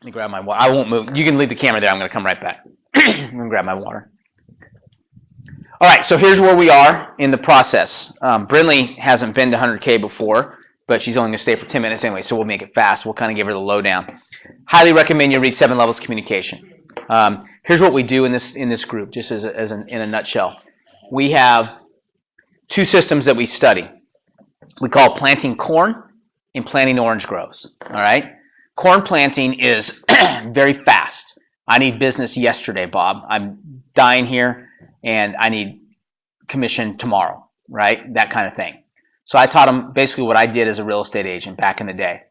Let me grab my water. I won't move. You can leave the camera there. I'm going to come right back. I'm going to grab my water. All right, so here's where we are in the process. Brinley hasn't been to 100K before, but she's only going to stay for 10 minutes anyway, so we'll make it fast. We'll kind of give her the lowdown. Highly recommend you read 7 Levels of Communication. Here's what we do in this group, just in a nutshell. We have 2 systems that we study. We call planting corn and planting orange groves. All right? Corn planting is very fast. I need business yesterday, Bob. I'm dying here, and I need commission tomorrow, right? That kind of thing. So I taught them basically what I did as a real estate agent back in the day.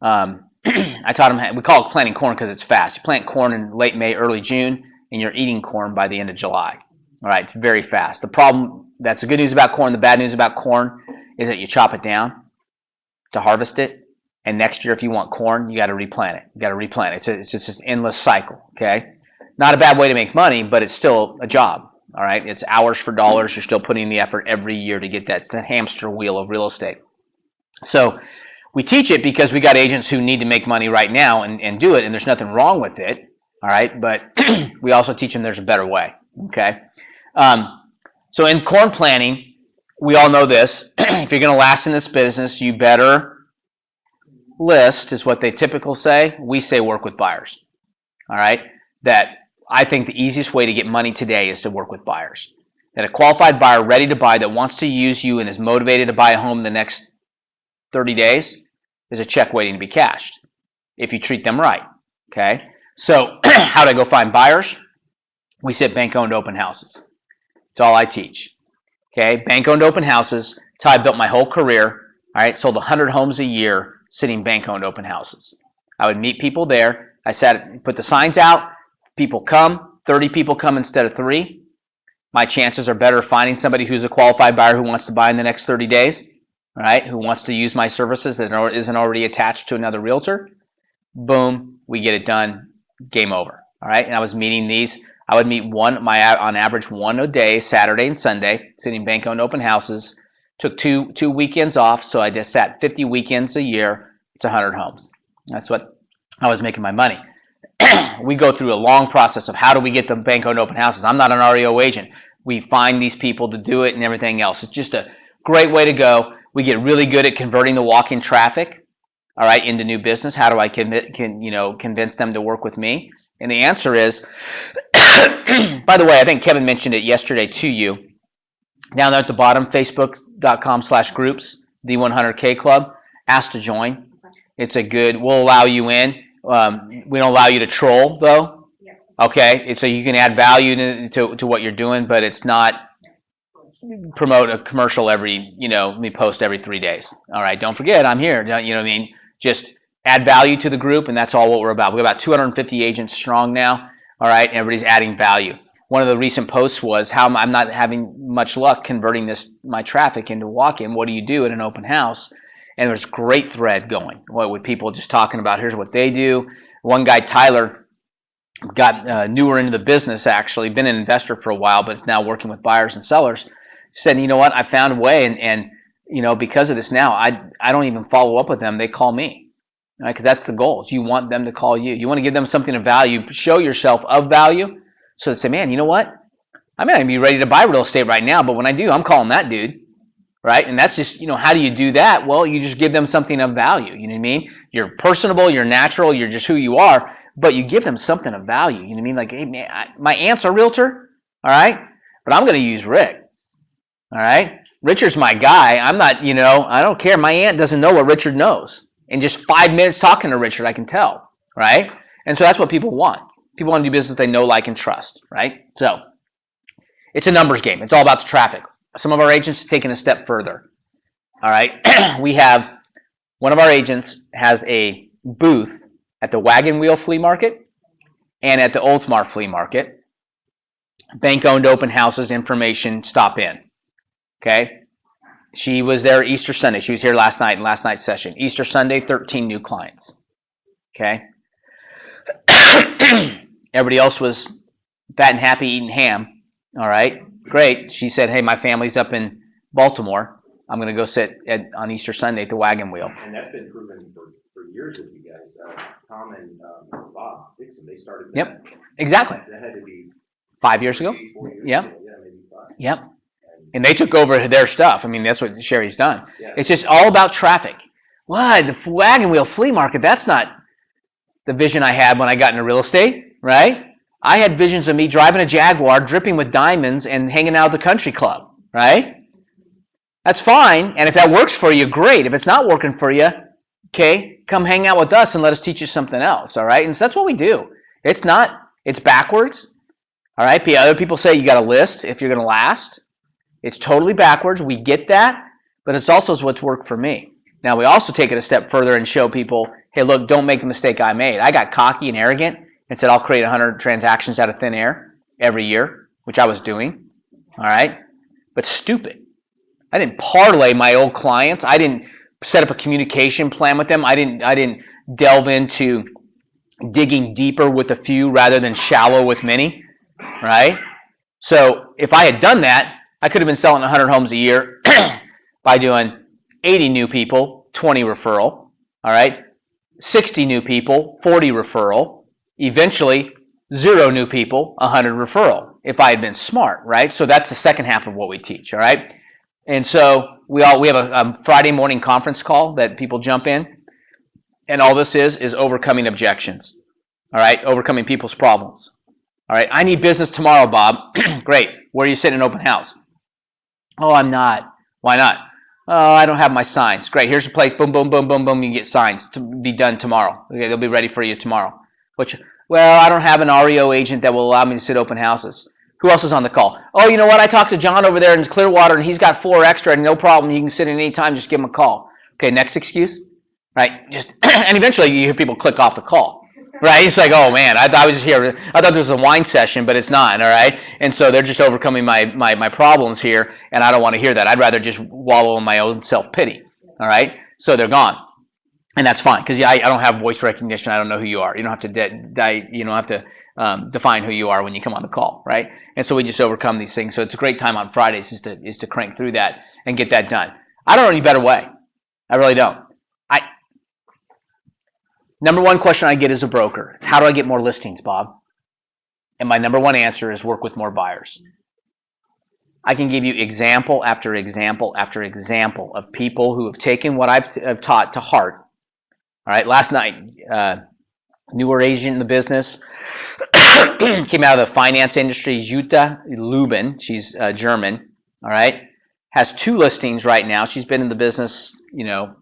I taught them, we call it planting corn because it's fast. You plant corn in late May, early June, and you're eating corn by the end of July. All right, it's very fast. The problem, that's the good news about corn. The bad news about corn is that you chop it down to harvest it. And next year, if you want corn, you got to replant it. You got to replant it. It's just an endless cycle, okay? Not a bad way to make money, but it's still a job, all right? It's hours for dollars. You're still putting the effort every year to get that. It's the hamster wheel of real estate. So we teach it because we got agents who need to make money right now and do it, and there's nothing wrong with it, all right? But we also teach them there's a better way, okay? So in corn planting, we all know this. If you're going to last in this business, you better list, is what they typically say. We say work with buyers, all right? That I think the easiest way to get money today is to work with buyers. That a qualified buyer ready to buy that wants to use you and is motivated to buy a home in the next 30 days is a check waiting to be cashed if you treat them right, okay? So how do I go find buyers? We sit bank-owned open houses. It's all I teach, okay? Bank-owned open houses. It's how I built my whole career, all right? Sold 100 homes a year sitting bank-owned open houses. I would meet people there. I put the signs out. People come. 30 people come instead of 3. My chances are better of finding somebody who's a qualified buyer who wants to buy in the next 30 days, all right, who wants to use my services that isn't already attached to another realtor. Boom, we get it done. Game over, all right? And I was meeting these. I would meet on average one a day, Saturday and Sunday, sitting bank-owned open houses. Took two weekends off, so I just sat 50 weekends a year. It's 100 homes. That's what I was making my money. We go through a long process of how do we get the bank-owned open houses. I'm not an REO agent. We find these people to do it and everything else. It's just a great way to go. We get really good at converting the walk-in traffic, all right, into new business. How do I convince them to work with me? And the answer is, by the way, I think Kevin mentioned it yesterday to you. Down there at the bottom, facebook.com/groups, the 100K Club. Ask to join. It's we'll allow you in. We don't allow you to troll, though. Okay? So you can add value to what you're doing, but it's not promote a commercial we post every 3 days. All right? Don't forget, I'm here. You know what I mean? Just add value to the group, and that's all what we're about. We're about 250 agents strong now. All right? Everybody's adding value. One of the recent posts was how I'm not having much luck converting my traffic into walk-in. What do you do at an open house? And there's great thread going with people just talking about here's what they do. One guy, Tyler, got newer into the business, actually, been an investor for a while, but is now working with buyers and sellers. Said, you know what, I found a way, and because of this now, I don't even follow up with them. They call me, right? Because that's the goal. Is you want them to call you. You want to give them something of value. Show yourself of value. So they say, man, you know what? I may not be ready to buy real estate right now, but when I do, I'm calling that dude, right? And that's just, how do you do that? Well, you just give them something of value, you know what I mean? You're personable, you're natural, you're just who you are, but you give them something of value, you know what I mean? Like, hey, man, my aunt's a realtor, all right? But I'm going to use Rick, all right? Richard's my guy. I'm not, I don't care. My aunt doesn't know what Richard knows. In just 5 minutes talking to Richard, I can tell, right? And so that's what people want. People want to do business they know, like, and trust, right? So it's a numbers game. It's all about the traffic. Some of our agents taking a step further, all right? We have one of our agents has a booth at the Wagon Wheel Flea Market and at the Oldsmar Flea Market. Bank-owned open houses, information, stop in, okay? She was there Easter Sunday. She was here last night in last night's session. Easter Sunday, 13 new clients, okay? Everybody else was fat and happy eating ham. All right, great. She said, hey, my family's up in Baltimore. I'm going to go sit on Easter Sunday at the wagon wheel. And that's been proven for years with you guys. Tom and Bob Dixon, they started that. Yep, exactly. That had to be 5 years ago. 4 years Yep. ago. Yeah, maybe 5. Yep. And they took over their stuff. I mean, that's what Sherry's done. Yeah. It's just all about traffic. What? The wagon wheel flea market, that's not the vision I had when I got into real estate, right? I had visions of me driving a Jaguar, dripping with diamonds, and hanging out at the country club, right? That's fine. And if that works for you, great. If it's not working for you, okay, come hang out with us and let us teach you something else, all right? And so that's what we do. It's backwards, all right? Other people say you got to list if you're going to last. It's totally backwards. We get that, but it's also what's worked for me. Now, we also take it a step further and show people, hey, look, don't make the mistake I made. I got cocky and arrogant and said I'll create 100 transactions out of thin air every year, which I was doing, all right? But stupid. I didn't parlay my old clients. I didn't set up a communication plan with them. I didn't delve into digging deeper with a few rather than shallow with many, right? So if I had done that, I could have been selling 100 homes a year by doing 80 new people, 20 referral, all right? 60 new people, 40 referral, eventually 0 new people, 100 referral, if I had been smart, right? So that's the second half of what we teach, all right? And so we have a Friday morning conference call that people jump in, and all this is overcoming objections, all right? Overcoming people's problems, all right? I need business tomorrow, Bob. Great. Where are you sitting in open house? Oh, I'm not. Why not? Oh, I don't have my signs. Great. Here's a place. Boom, boom, boom, boom, boom. You get signs to be done tomorrow. Okay, they'll be ready for you tomorrow. Well, I don't have an REO agent that will allow me to sit open houses. Who else is on the call? Oh, you know what? I talked to John over there in Clearwater, and he's got 4 extra, and no problem. You can sit in any time. Just give him a call. Okay, next excuse, right? And eventually you hear people click off the call, right? It's like, oh man, I thought this was a wine session, but it's not, all right? And so they're just overcoming my problems here, and I don't want to hear that. I'd rather just wallow in my own self-pity, all right? So they're gone. And that's fine, because I don't have voice recognition. I don't know who you are. You don't have to define who you are when you come on the call, right? And so we just overcome these things. So it's a great time on Fridays is to crank through that and get that done. I don't know any better way. I really don't. Number one question I get as a broker is, how do I get more listings, Bob? And my number one answer is work with more buyers. I can give you example after example after example of people who have taken what I've taught to heart. All right, last night, newer agent in the business, came out of the finance industry, Jutta Lubin, she's German, all right, has 2 listings right now. She's been in the business,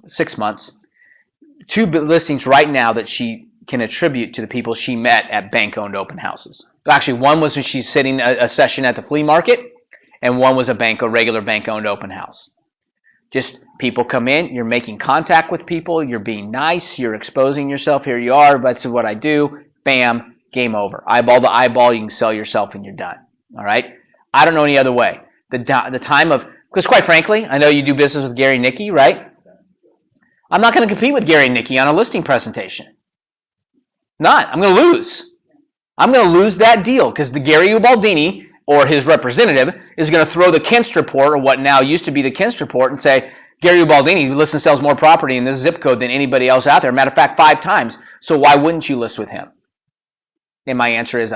6 months. 2 listings right now that she can attribute to the people she met at bank-owned open houses. Actually, one was when she's sitting a session at the flea market, and one was a regular bank-owned open house. Just people come in, you're making contact with people, you're being nice, you're exposing yourself, here you are, that's what I do, bam, game over. Eyeball to eyeball, you can sell yourself and you're done, all right? I don't know any other way. The time of, because quite frankly, I know you do business with Gary and Nikki, right? I'm not going to compete with Gary and Nikki on a listing presentation. Not. I'm going to lose. I'm going to lose that deal because the Gary Ubaldini or his representative is going to throw the Kinst report, or what now used to be the Kinst report, and say, Gary Ubaldini lists and sells more property in this zip code than anybody else out there. Matter of fact, 5 times. So why wouldn't you list with him? And my answer is,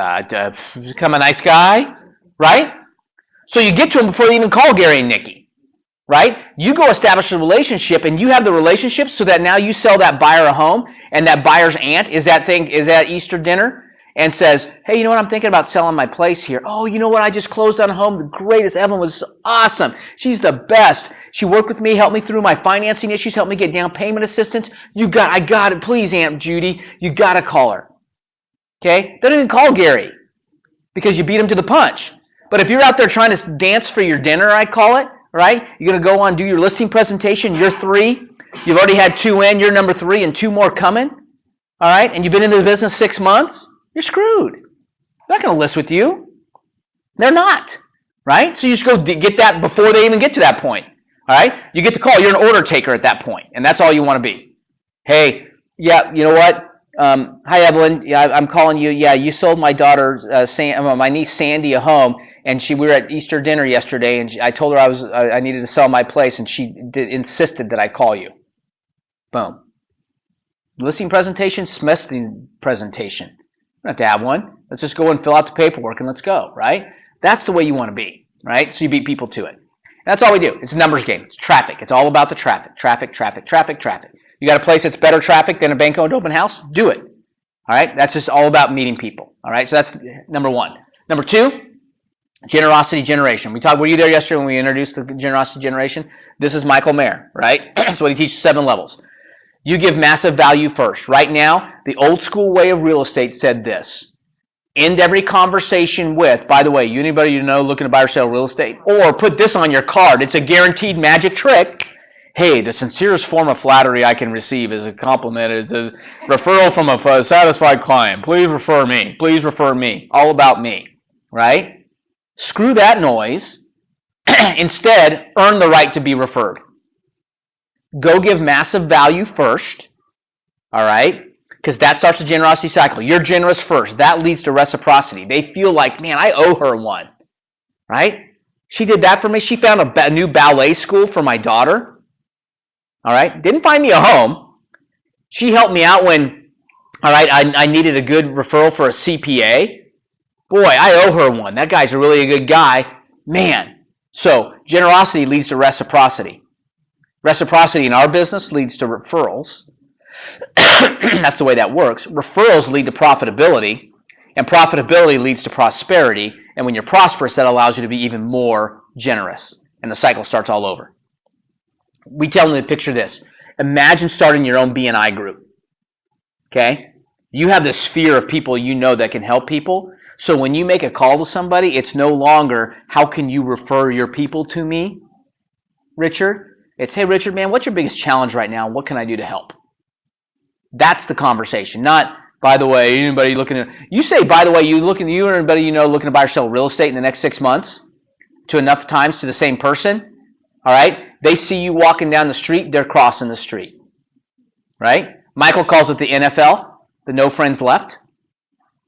become a nice guy, right? So you get to him before you even call Gary and Nikki, right? You go establish a relationship, and you have the relationship so that now you sell that buyer a home, and that buyer's aunt is at Easter dinner and says, hey, you know what, I'm thinking about selling my place here. Oh, you know what, I just closed on a home. The greatest. Evelyn was awesome. She's the best. She worked with me, helped me through my financing issues, helped me get down payment assistance. I got it. Please, Aunt Judy, you got to call her. Okay? Don't even call Gary because you beat him to the punch. But if you're out there trying to dance for your dinner, I call it, right? You're going to go on, do your listing presentation. You're 3. You've already had 2 in. You're number 3 and 2 more coming. All right? And you've been in the business 6 months. You're screwed. They're not going to list with you. They're not, right? So you just go get that before they even get to that point, all right? You get the call. You're an order taker at that point, and that's all you want to be. Hey, yeah, you know what? Hi, Evelyn. Yeah, I'm calling you. Yeah, you sold my daughter, my niece Sandy, a home, And we were at Easter dinner yesterday, and I told her I needed to sell my place, and she insisted that I call you. Boom. Listing presentation, listing presentation. You don't have to have one. Let's just go and fill out the paperwork and let's go, right? That's the way you want to be, right? So you beat people to it. And that's all we do. It's a numbers game. It's traffic. It's all about the traffic. Traffic, traffic, traffic, traffic. You got a place that's better traffic than a bank-owned open house? Do it. All right? That's just all about meeting people. All right? So that's number one. Number two, generosity generation. Were you there yesterday when we introduced the generosity generation? This is Michael Mayer, right? That's what he teaches, 7 levels. You give massive value first. Right now, the old school way of real estate said this. End every conversation with, by the way, anybody you know looking to buy or sell real estate? Or put this on your card. It's a guaranteed magic trick. Hey, the sincerest form of flattery I can receive is a compliment. It's a referral from a satisfied client. Please refer me. Please refer me. All about me, right? Screw that noise. Instead, earn the right to be referred. Go give massive value first, all right? Because that starts the generosity cycle. You're generous first. That leads to reciprocity. They feel like, man, I owe her one, right? She did that for me. She found a new ballet school for my daughter. All right, didn't find me a home. She helped me out when, all right, I needed a good referral for a CPA. Boy, I owe her one. That guy's really a good guy. Man, so generosity leads to reciprocity. Reciprocity in our business leads to referrals. That's the way that works. Referrals lead to profitability, and profitability leads to prosperity. And when you're prosperous, that allows you to be even more generous, and the cycle starts all over. We tell them to picture this. Imagine starting your own BNI group. Okay? You have this sphere of people you know that can help people. So when you make a call to somebody, it's no longer, how can you refer your people to me, Richard? It's, hey, Richard, man, what's your biggest challenge right now? What can I do to help? That's the conversation. Not, by the way, anybody looking to, you say, by the way, you or anybody you know looking to buy or sell real estate in the next 6 months to enough times to the same person, all right? They see you walking down the street, they're crossing the street, right? Michael calls it the NFL, the no friends left,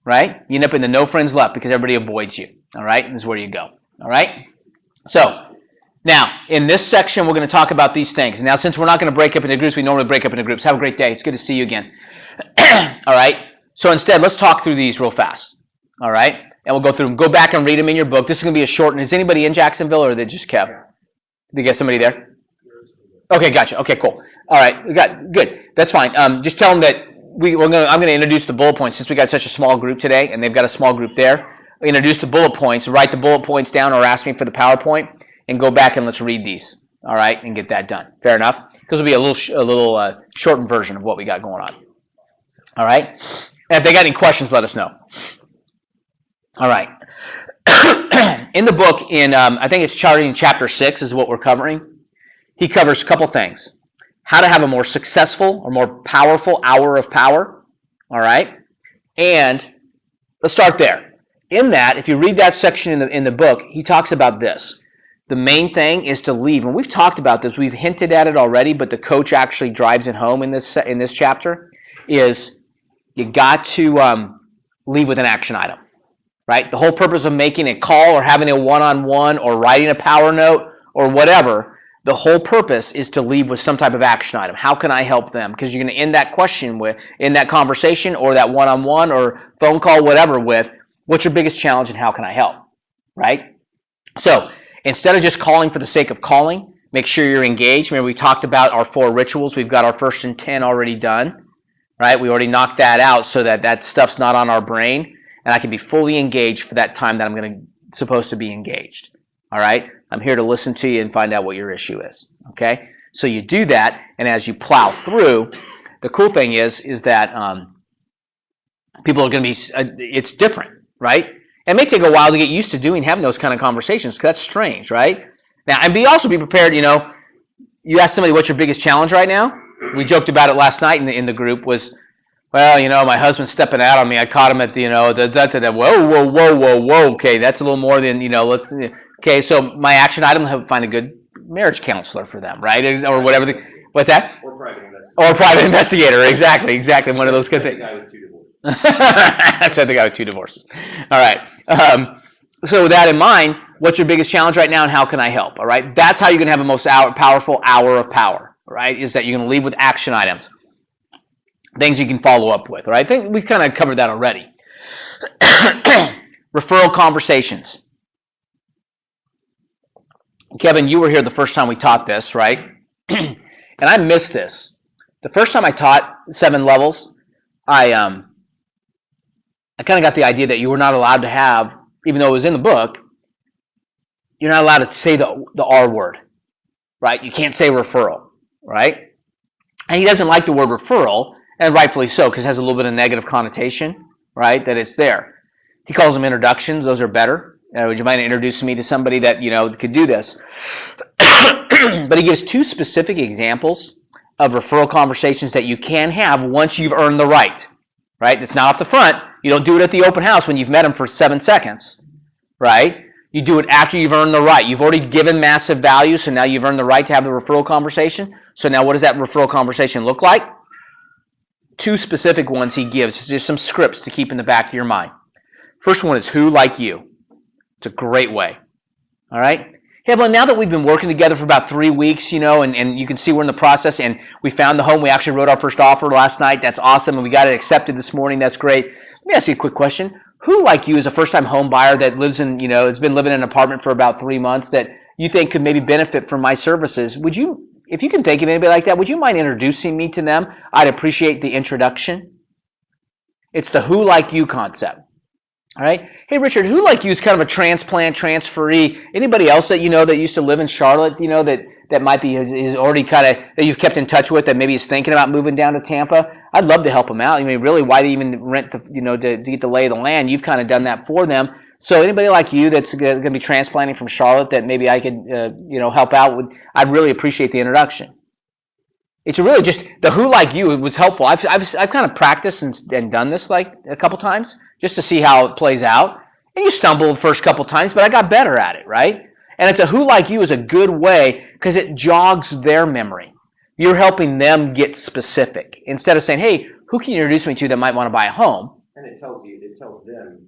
right? You end up in the no friends left because everybody avoids you, all right? This is where you go, all right? So, now, in this section, we're going to talk about these things. Now, since we're not going to break up into groups, we normally break up into groups. Have a great day. It's good to see you again. All right? So instead, let's talk through these real fast, all right? And we'll go through them. Go back and read them in your book. This is going to be a short one. Is anybody in Jacksonville, or they just kept? Did you get somebody there? Okay, gotcha. Okay, cool. All right, good. That's fine. Just tell them that I'm going to introduce the bullet points since we got such a small group today, and they've got a small group there. We introduce the bullet points. Write the bullet points down, or ask me for the PowerPoint, and go back and let's read these. All right, and get that done. Fair enough. This will be a little shortened version of what we got going on. All right. And if they got any questions, let us know. All right. In the book, I think it's charting chapter 6 is what we're covering. He covers a couple things. How to have a more successful or more powerful hour of power. All right. And let's start there. In that, if you read that section in the book, he talks about this. The main thing is to leave. And we've talked about this. We've hinted at it already, but the coach actually drives it home in this chapter, is you got to leave with an action item. Right? The whole purpose of making a call or having a one-on-one or writing a power note or whatever, the whole purpose is to leave with some type of action item. How can I help them? Because you're going to end that question in that conversation or that one-on-one or phone call, whatever, with what's your biggest challenge and how can I help? Right? So instead of just calling for the sake of calling, make sure you're engaged. Remember, we talked about our 4 rituals. We've got our first and 10 already done. Right? We already knocked that out so that stuff's not on our brain. And I can be fully engaged for that time that I'm supposed to be engaged. All right? I'm here to listen to you and find out what your issue is. Okay? So you do that, and as you plow through, the cool thing is that people are going to be, it's different, right? It may take a while to get used to having those kind of conversations, because that's strange, right? Now, and also be prepared, you ask somebody, what's your biggest challenge right now? We joked about it last night in the group was, well, my husband's stepping out on me. I caught him at whoa. Okay, that's a little more than, okay, so my action item is to find a good marriage counselor for them, right? Or whatever. What's that? Or private investigator. Or private investigator, exactly. One of those good things. The guy with 2 divorces. That's the guy with 2 divorces. All right. So with that in mind, what's your biggest challenge right now and how can I help? All right. That's how you're going to have a most powerful hour of power, right? Is that you're going to leave with action items, things you can follow up with. All right. I think we kind of covered that already. Referral conversations. Kevin, you were here the first time we taught this, right? And I missed this. The first time I taught 7 levels, I kind of got the idea that you were not allowed to have, even though it was in the book, you're not allowed to say the R word, right? You can't say referral, right? And he doesn't like the word referral, and rightfully so, because it has a little bit of negative connotation, right, that it's there. He calls them introductions. Those are better. Would you mind introducing me to somebody that, could do this? But he gives 2 specific examples of referral conversations that you can have once you've earned the right, right? It's not off the front. You don't do it at the open house when you've met them for 7 seconds, right? You do it after you've earned the right. You've already given massive value, so now you've earned the right to have the referral conversation. So now what does that referral conversation look like? 2 specific ones he gives, just some scripts to keep in the back of your mind. First one is who like you. It's a great way. All right? Hey, well, now that we've been working together for about 3 weeks, and you can see we're in the process, and we found the home. We actually wrote our first offer last night. That's awesome, and we got it accepted this morning. That's great. Let me ask you a quick question. Who like you is a first-time home buyer that lives in, has been living in an apartment for about 3 months that you think could maybe benefit from my services? Would you, if you can think of anybody like that, would you mind introducing me to them? I'd appreciate the introduction. It's the who like you concept. All right. Hey, Richard, who like you is kind of a transplant, transferee? Anybody else that that used to live in Charlotte, that might be is already kind of that you've kept in touch with that maybe is thinking about moving down to Tampa? I'd love to help them out. I mean, really, why they even rent to get the lay of the land? You've kind of done that for them. So anybody like you that's going to be transplanting from Charlotte that maybe I could help out with, I'd really appreciate the introduction. It's really just the who like you was helpful. I've kind of practiced and done this like a couple times just to see how it plays out. And you stumble the first couple times, but I got better at it, right? And it's a who like you is a good way because it jogs their memory. You're helping them get specific instead of saying, "Hey, who can you introduce me to that might want to buy a home?" And it tells them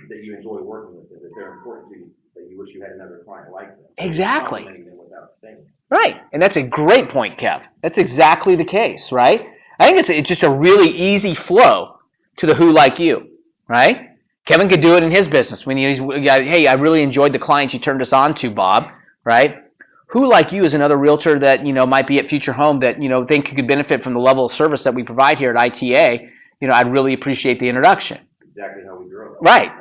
that you enjoy working with them, that they're important to you, that you wish you had another client like them. Exactly. Without saying. Right, and that's a great point, Kev. That's exactly the case, right? I think it's just a really easy flow to the who like you, right? Kevin could do it in his business. When he's, hey, I really enjoyed the clients you turned us on to, Bob, right? Who like you is another realtor that might be at Future Home that think could benefit from the level of service that we provide here at ITA. I'd really appreciate the introduction. Exactly how we grew up. Right.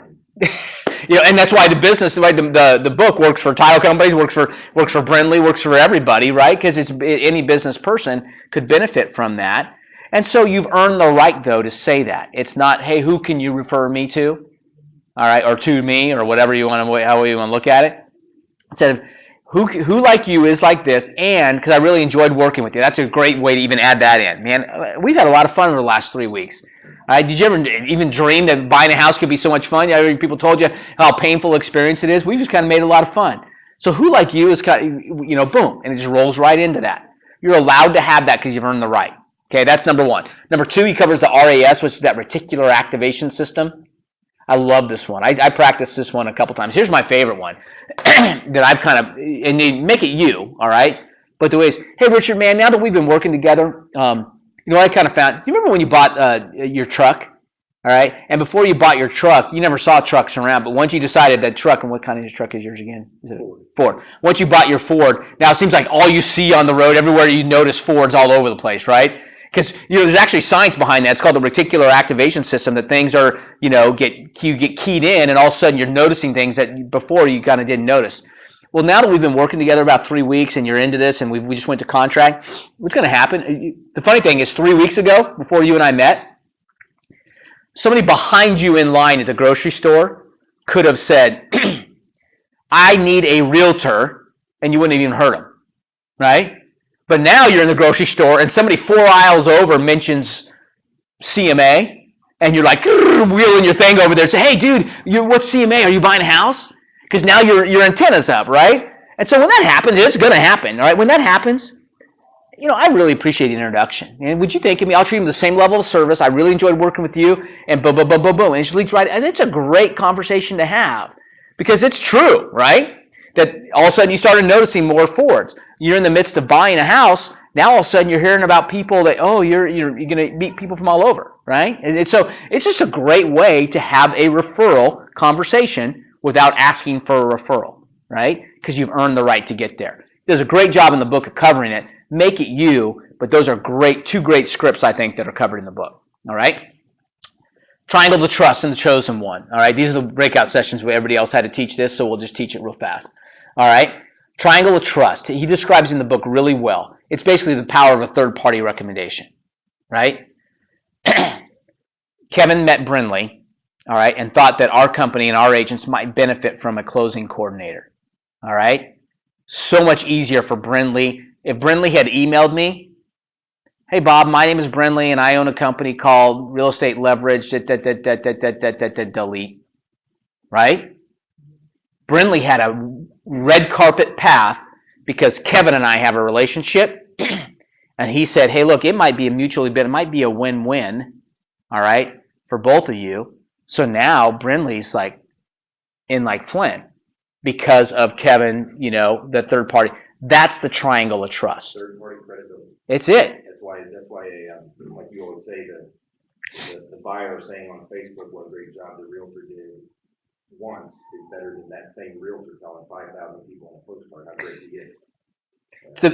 And that's why the business, right? The book works for title companies, works for Brindley, works for everybody, right? Because it's any business person could benefit from that. And so you've earned the right, though, to say that. It's not, hey, who can you refer me to? All right, or to me, or whatever you want to, however you want to look at it. Instead of who like you is like this, and because I really enjoyed working with you. That's a great way to even add that in, man. We've had a lot of fun over the last 3 weeks. Did you ever even dream that buying a house could be so much fun? People told you how painful experience it is. We just kind of made a lot of fun. So who like you is kind of, boom, and it just rolls right into that. You're allowed to have that because you've earned the right. Okay, that's number 1. Number 2, he covers the RAS, which is that reticular activation system. I love this one. I practiced this one a couple times. Here's my favorite one that I've kind of, and they make it you, all right? But the way is, hey, Richard, man, now that we've been working together, I kind of found, do you remember when you bought your truck, all right? And before you bought your truck, you never saw trucks around, but once you decided that truck, and what kind of truck is yours again? Is it Ford. Once you bought your Ford, now it seems like all you see on the road, everywhere you notice Fords all over the place, right? Because there's actually science behind that. It's called the reticular activation system. That things are you get keyed in, and all of a sudden you're noticing things that before you kind of didn't notice. Well, now that we've been working together about 3 weeks, and you're into this, and we just went to contract, what's going to happen? The funny thing is, 3 weeks ago, before you and I met, somebody behind you in line at the grocery store could have said, "I need a realtor," and you wouldn't have even heard them, right? But now you're in the grocery store and somebody 4 aisles over mentions CMA and you're like wheeling your thing over there and say, "Hey, dude, what's CMA? Are you buying a house?" Because now your antenna's up, right? And so when that happens, it's going to happen, all right? When that happens, I really appreciate the introduction. And would you think of me? I'll treat him the same level of service. I really enjoyed working with you. And boom, boom, boom, boom, boom. And she leaks right. And it's a great conversation to have because it's true, right? That all of a sudden you started noticing more forwards. You're in the midst of buying a house. Now all of a sudden you're hearing about people that, you're going to meet people from all over, right? And so it's just a great way to have a referral conversation without asking for a referral, right? Because you've earned the right to get there. He does a great job in the book of covering it. Make it you, but those are two great scripts, I think, that are covered in the book, all right? Triangle of Trust and the Chosen One, all right? These are the breakout sessions where everybody else had to teach this, so we'll just teach it real fast, all right? Triangle of Trust. He describes in the book really well. It's basically the power of a third-party recommendation, right? Kevin met Brinley, all right, and thought that our company and our agents might benefit from a closing coordinator, all right? So much easier for Brinley. If Brinley had emailed me, hey, Bob, my name is Brinley, and I own a company called Real Estate Leverage, delete, right? Brinley had a red carpet path because Kevin and I have a relationship, and he said, hey, look, it might be it might be a win-win, all right, for both of you. So now Brinley's in Flint because of Kevin, the third party. That's the triangle of trust. Third-party credibility. It's it. That's why like you always say, the buyer saying on Facebook what a great job the realtor did once is better than that same realtor telling 5,000 people on a postcard how great he is.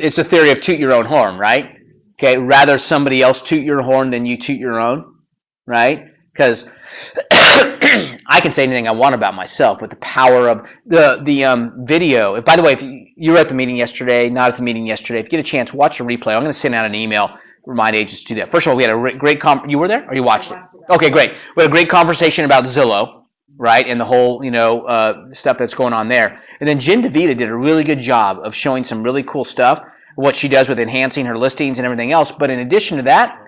It's a theory of toot your own horn, right? Okay, rather somebody else toot your horn than you toot your own, right? Because I can say anything I want about myself, but the power of the video. By the way, if you were at the meeting yesterday, not at the meeting yesterday, if you get a chance, watch the replay. I'm going to send out an email, remind agents to do that. First of all, we had a great you were there or you watched it? Okay, great. We had a great conversation about Zillow, right, and the whole stuff that's going on there. And then Jen DeVita did a really good job of showing some really cool stuff, what she does with enhancing her listings and everything else. But in addition to that,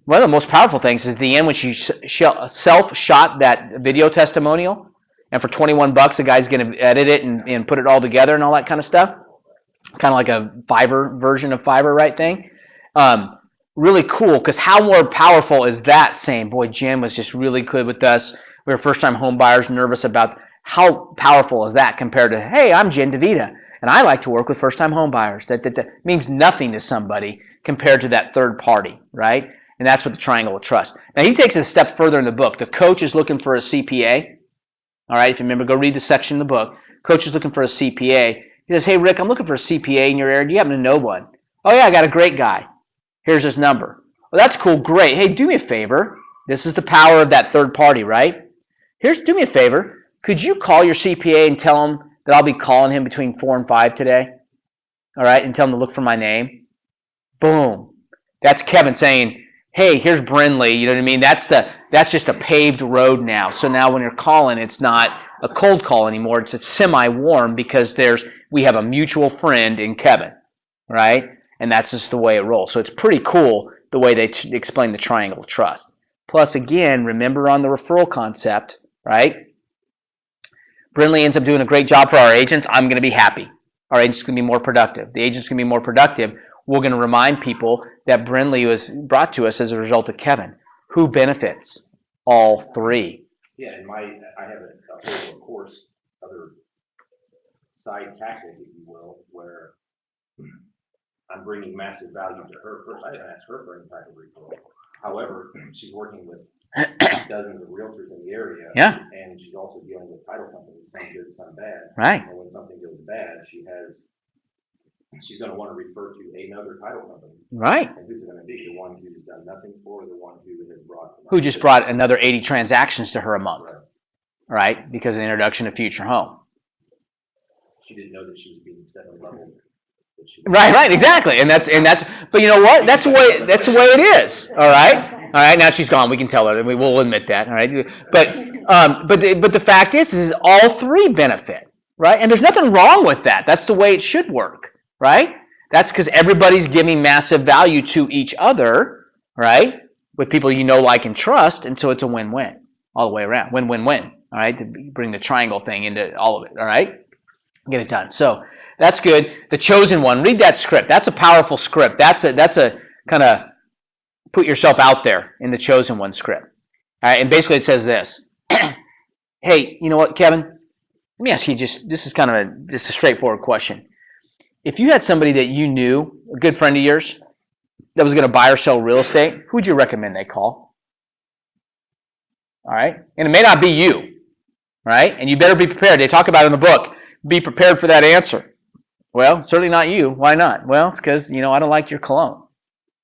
one of the most powerful things is the end when she self-shot that video testimonial, and for $21, the guy's going to edit it and put it all together and all that kind of stuff. Kind of like a Fiverr version of Fiverr, right thing. Really cool, because how more powerful is that saying, boy, Jim was just really good with us. We were first-time home buyers, nervous about how powerful is that compared to, hey, I'm Jen DeVita, and I like to work with first-time home buyers. That means nothing to somebody compared to that third party, right? And that's what the triangle of trust. Now, he takes it a step further in the book. The coach is looking for a CPA. All right, if you remember, go read the section in the book. Coach is looking for a CPA. He says, hey, Rick, I'm looking for a CPA in your area. Do you happen to know one? Oh, yeah, I got a great guy. Here's his number. Well, that's cool. Great. Hey, do me a favor. This is the power of that third party, right? Do me a favor. Could you call your CPA and tell him that I'll be calling him between 4 and 5 today? All right, and tell him to look for my name. Boom. That's Kevin saying, hey, here's Brinley. You know what I mean? That's just a paved road now. So now when you're calling, it's not a cold call anymore. It's a semi-warm because we have a mutual friend in Kevin, right? And that's just the way it rolls. So it's pretty cool the way they explain the triangle of trust. Plus, again, remember on the referral concept, right? Brinley ends up doing a great job for our agents. I'm going to be happy. Our agent's going to be more productive. The agent's going to be more productive. We're going to remind people that Brinley was brought to us as a result of Kevin. Who benefits? All three. Yeah, and I have a whole, of course, other side tactic, if you will, where I'm bringing massive value to her. First, I didn't ask her for any type of referral. However, she's working with dozens of realtors in the area. Yeah. And she's also dealing with title companies, some good, some bad. Right. And when something goes bad, she's going to want to refer to another title company. Right. And who's it going to be? The one who's done nothing for her, the one who has brought... Who just brought another 80 transactions to her a month. Right? Because of the introduction of Future Home. She didn't know that she was being 7-level. Right, exactly. And that's but you know what? That's the way it is. All right, now she's gone. We can tell her. We will admit that. All right. But the fact is all three benefit, right? And there's nothing wrong with that. That's the way it should work, right? That's because everybody's giving massive value to each other, right? With people you know, like, and trust, and so it's a win-win all the way around. Win-win-win. All right, to bring the triangle thing into all of it. All right, get it done. So That's good. The chosen one. Read that script. That's a powerful script. That's a kind of put yourself out there in the chosen one script. All right, and basically it says this. Hey, you know what, Kevin? Let me ask you this is kind of just a straightforward question. If you had somebody that you knew, a good friend of yours, that was going to buy or sell real estate, who would you recommend they call? All right, and it may not be you, right? And you better be prepared. They talk about it in the book. Be prepared for that answer. Well, certainly not you. Why not? Well, it's because, I don't like your cologne,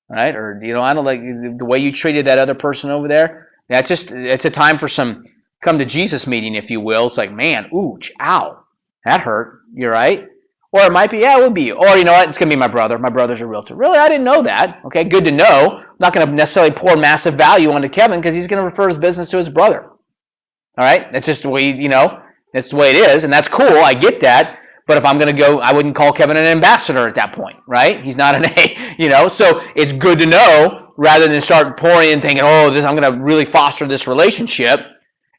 right? Or, I don't like the way you treated that other person over there. It's a time for some come to Jesus meeting, if you will. It's like, man, ouch, ow, that hurt. You're right. Or it might be, yeah, it would be you. Or you know what? It's going to be my brother. My brother's a realtor. Really? I didn't know that. Okay, good to know. I'm not going to necessarily pour massive value onto Kevin because he's going to refer his business to his brother. All right? That's just the way, that's the way it is. And that's cool. I get that. But if I'm going to go, I wouldn't call Kevin an ambassador at that point, right? He's not an A, So it's good to know rather than start pouring and thinking, I'm going to really foster this relationship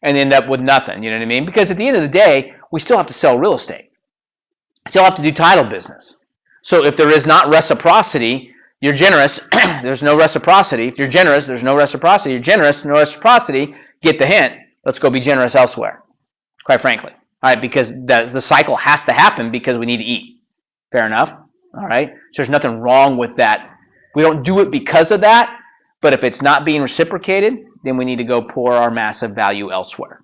and end up with nothing. You know what I mean? Because at the end of the day, we still have to sell real estate. Still have to do title business. So if there is not reciprocity, you're generous, there's no reciprocity. If you're generous, there's no reciprocity. You're generous, no reciprocity, get the hint. Let's go be generous elsewhere, quite frankly. All right, because the cycle has to happen because we need to eat. Fair enough? All right? So there's nothing wrong with that. We don't do it because of that, but if it's not being reciprocated, then we need to go pour our massive value elsewhere,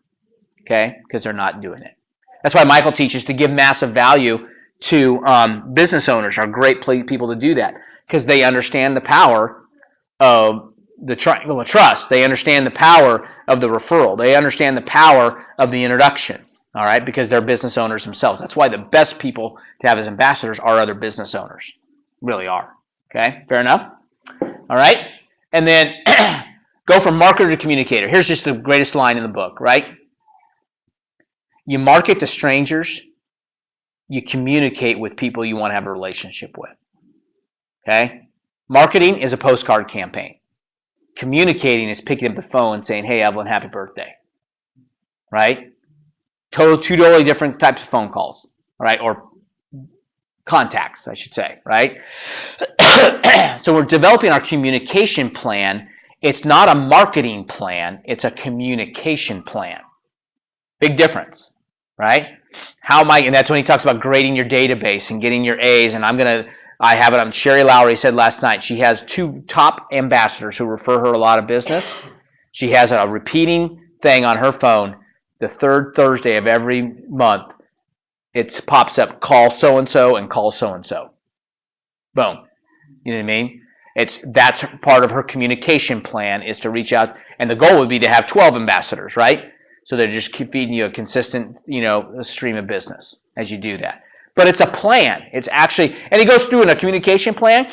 okay? Because they're not doing it. That's why Michael teaches to give massive value to business owners are great people to do that because they understand the power of the triangle of trust. They understand the power of the referral. They understand the power of the introduction, all right, because they're business owners themselves. That's why the best people to have as ambassadors are other business owners, really are, okay? Fair enough? All right? And then go from marketer to communicator. Here's just the greatest line in the book, right? You market to strangers. You communicate with people you want to have a relationship with. Okay? Marketing is a postcard campaign. Communicating is picking up the phone and saying, hey, Evelyn, happy birthday. Right? Two totally different types of phone calls. Right? Or contacts, I should say. Right? So we're developing our communication plan. It's not a marketing plan. It's a communication plan. Big difference. Right? And that's when he talks about grading your database and getting your A's. And I have it on Sherry Lowry said last night. She has 2 top ambassadors who refer her a lot of business. She has a repeating thing on her phone. The 3rd Thursday of every month, it pops up, call so-and-so and call so-and-so. Boom. You know what I mean? That's part of her communication plan is to reach out. And the goal would be to have 12 ambassadors, right? So they're just keep feeding you a consistent, stream of business as you do that. But it's a plan. It's actually, and he goes through in a communication plan.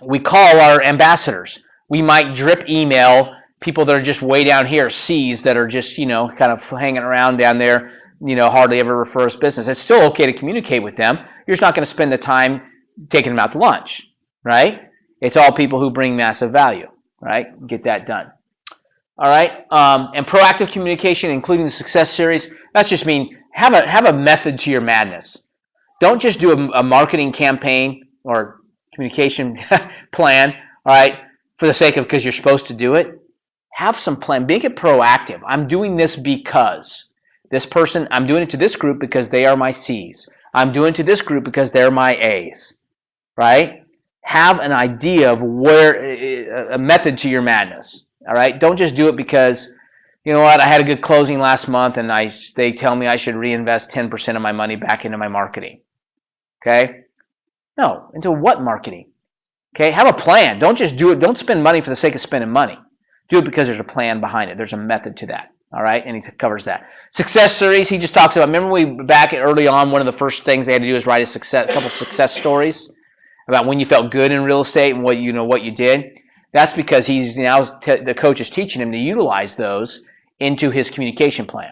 We call our ambassadors. We might drip email people that are just way down here, C's that are just, kind of hanging around down there, hardly ever refer us business. It's still okay to communicate with them. You're just not going to spend the time taking them out to lunch, right? It's all people who bring massive value, right? Get that done. All right, and proactive communication, including the success series. That's just mean have a method to your madness. Don't just do a marketing campaign or communication plan. All right, for the sake of because you're supposed to do it. Have some plan. Make it proactive. I'm doing this because this person. I'm doing it to this group because they are my C's. I'm doing it to this group because they're my A's. Right? Have an idea of a method to your madness. All right, don't just do it because, you know what, I had a good closing last month and they tell me I should reinvest 10% of my money back into my marketing. Okay? No, into what marketing? Okay, have a plan. Don't just do it. Don't spend money for the sake of spending money. Do it because there's a plan behind it. There's a method to that. All right, and he covers that. Success series, he just talks about, remember back early on, one of the first things they had to do is write a couple success stories about when you felt good in real estate and what you did. That's because he's now the coach is teaching him to utilize those into his communication plan.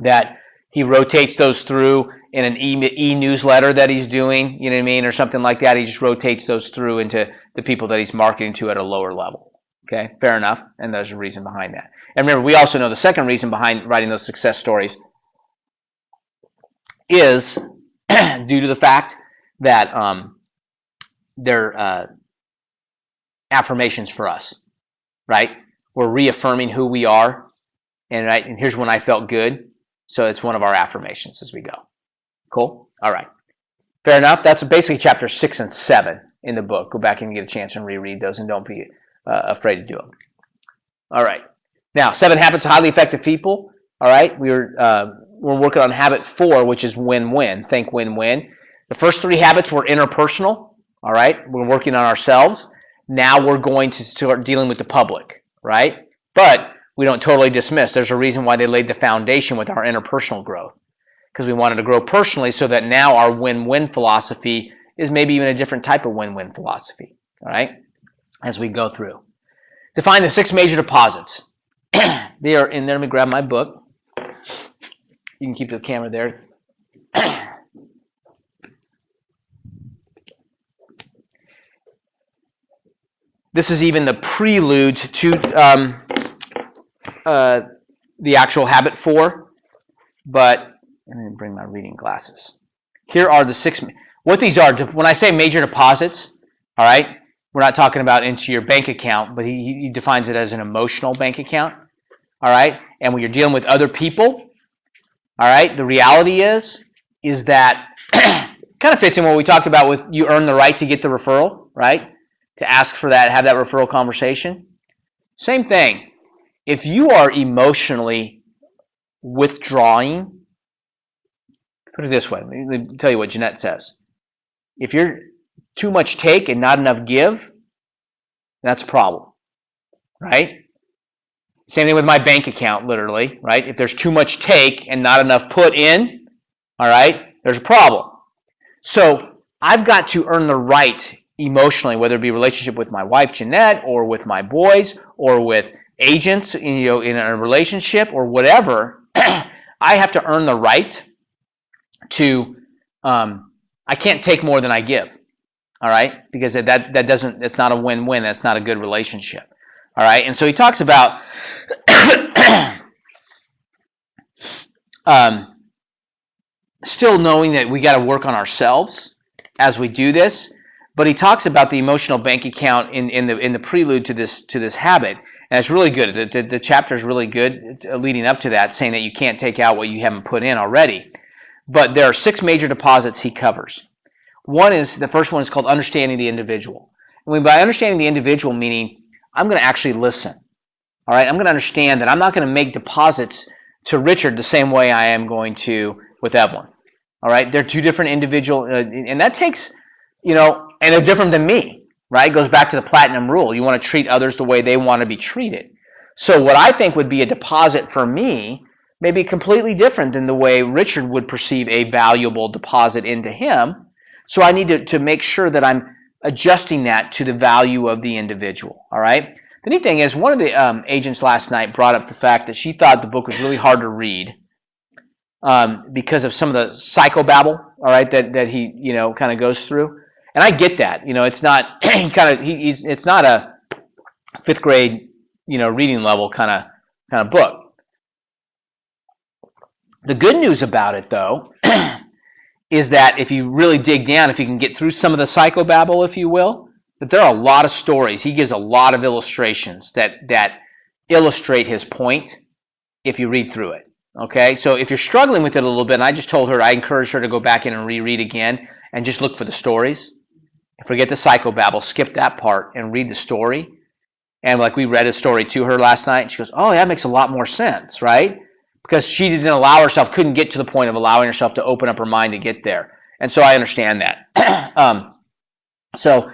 That he rotates those through in an e-newsletter that he's doing, you know what I mean, or something like that. He just rotates those through into the people that he's marketing to at a lower level. Okay, fair enough. And there's a reason behind that. And remember, we also know the second reason behind writing those success stories is due to the fact that they're affirmations for us, right? We're reaffirming who we are, and here's when I felt good. So it's one of our affirmations as we go. Cool? All right. Fair enough. That's basically chapter 6 and 7 in the book. Go back and get a chance and reread those, and don't be afraid to do them. All right. Now, 7 habits of highly effective people. All right. We're working on habit 4, which is win-win. Think win-win. The first 3 habits were interpersonal. All right. We're working on ourselves. Now we're going to start dealing with the public, right? But we don't totally dismiss. There's a reason why they laid the foundation with our interpersonal growth, because we wanted to grow personally so that now our win-win philosophy is maybe even a different type of win-win philosophy, all right, as we go through. Define the 6 major deposits. They are in there. Let me grab my book. You can keep the camera there. This is even the prelude to the actual habit 4, but let me bring my reading glasses. Here are the 6. What these are, when I say major deposits, all right, we're not talking about into your bank account, but he defines it as an emotional bank account, all right? And when you're dealing with other people, all right, the reality is that kind of fits in what we talked about with you earn the right to get the referral, right? To ask for that, have that referral conversation. Same thing. If you are emotionally withdrawing, put it this way. Let me tell you what Jeanette says. If you're too much take and not enough give, that's a problem, right? Same thing with my bank account, literally, right? If there's too much take and not enough put in, all right, there's a problem. So I've got to earn the right emotionally, whether it be a relationship with my wife, Jeanette, or with my boys, or with agents, in a relationship, or whatever. I have to earn the right to, I can't take more than I give, all right? Because that doesn't, it's not a win-win. That's not a good relationship, all right? And so he talks about still knowing that we got to work on ourselves as we do this, but he talks about the emotional bank account in the prelude to this habit, and it's really good. The chapter is really good leading up to that, saying that you can't take out what you haven't put in already. But there are 6 major deposits he covers. The first one is called understanding the individual. And by understanding the individual, meaning I'm going to actually listen. All right, I'm going to understand that I'm not going to make deposits to Richard the same way I am going to with Evelyn. All right, they're 2 different individual, and that takes, and they're different than me, right? It goes back to the platinum rule. You want to treat others the way they want to be treated. So what I think would be a deposit for me may be completely different than the way Richard would perceive a valuable deposit into him. So I need to make sure that I'm adjusting that to the value of the individual, all right? The neat thing is, one of the agents last night brought up the fact that she thought the book was really hard to read because of some of the psychobabble, all right, that he, kind of goes through. And I get that. It's not it's not a 5th grade, reading level kind of book. The good news about it, though, is that if you really dig down, if you can get through some of the psychobabble, if you will, that there are a lot of stories. He gives a lot of illustrations that illustrate his point if you read through it. Okay, so if you're struggling with it a little bit, and I just told her, I encourage her to go back in and reread again and just look for the stories. Forget the psychobabble, skip that part and read the story. And like we read a story to her last night, and she goes, oh, that makes a lot more sense, right? Because she didn't allow herself, couldn't get to the point of allowing herself to open up her mind to get there. And so I understand that. So